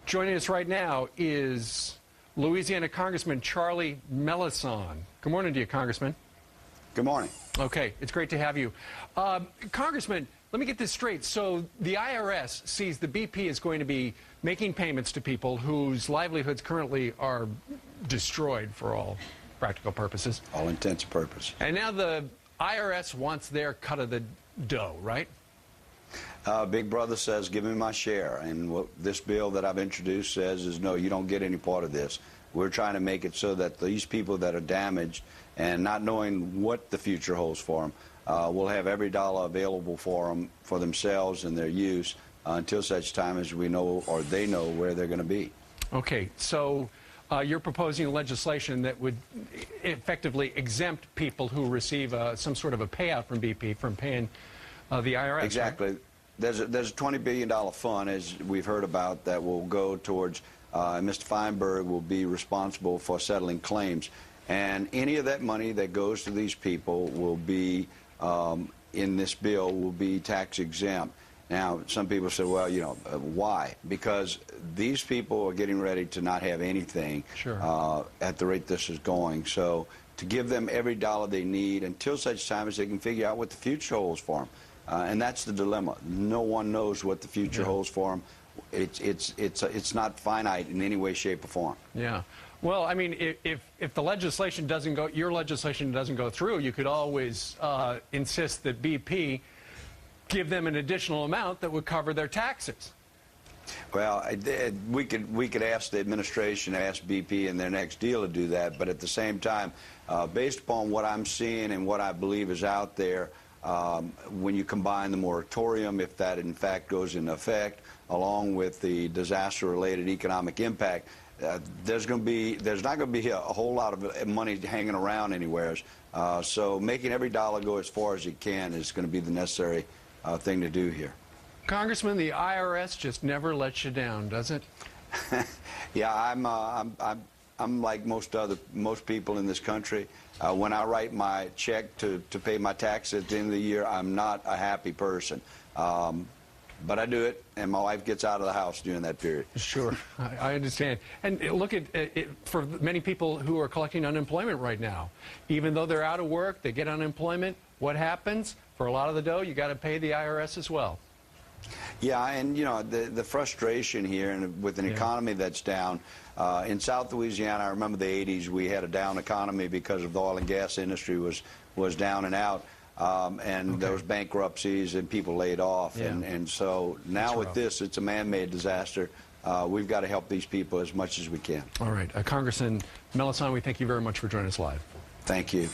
Joining us right now is Louisiana Congressman Charlie Melanson. Good morning to you, Congressman. Good morning. Okay, it's great to have you. Congressman, let me get this straight. So the IRS sees the BP is going to be making payments to people whose livelihoods currently are destroyed for all practical purposes. All intents and purposes. And now the IRS wants their cut of the dough, right? Big Brother says, give me my share. And what this bill that I've introduced says is, no, you don't get any part of this. We're trying to make it so that these people that are damaged and not knowing what the future holds for them will have every dollar available for them, for themselves and their use until such time as we know or they know where they're going to be. Okay, so you're proposing legislation that would effectively exempt people who receive some sort of a payout from BP from paying the IRS. Exactly. Right? There's a $20 billion fund, as we've heard about, that will go towards, Mr. Feinberg will be responsible for settling claims. And any of that money that goes to these people will be, in this bill, will be tax exempt. Now, some people say, well, you know, why? Because these people are getting ready to not have anything at the rate this is going. So to give them every dollar they need until such time as they can figure out what the future holds for them. And that's the dilemma. No one knows what the future holds for them. It's not finite in any way, shape, or form. Yeah. Well, I mean, if the legislation doesn't go, your legislation doesn't go through, you could always insist that BP give them an additional amount that would cover their taxes. Well, we could ask the administration, ask BP in their next deal to do that, but at the same time, based upon what I'm seeing and what I believe is out there, when you combine the moratorium, if that in fact goes into effect, along with the disaster-related economic impact, there's not going to be a whole lot of money hanging around anywhere. So making every dollar go as far as it can is going to be the necessary thing to do here. Congressman, the IRS just never lets you down, does it? Yeah, I'm like most people in this country. When I write my check to pay my tax at the end of the year, I'm not a happy person. But I do it, and my wife gets out of the house during that period. Sure, I understand. And look at it, for many people who are collecting unemployment right now, even though they're out of work, they get unemployment. What happens? For a lot of the dough, you got to pay the IRS as well. Yeah, and you know, the frustration here, and with an economy that's down, in South Louisiana, I remember the 80s, we had a down economy because of the oil and gas industry was down and out, and there was bankruptcies and people laid off, and so now with this, it's a man-made disaster. We've got to help these people as much as we can. All right, Congressman Melanson, we thank you very much for joining us live. Thank you.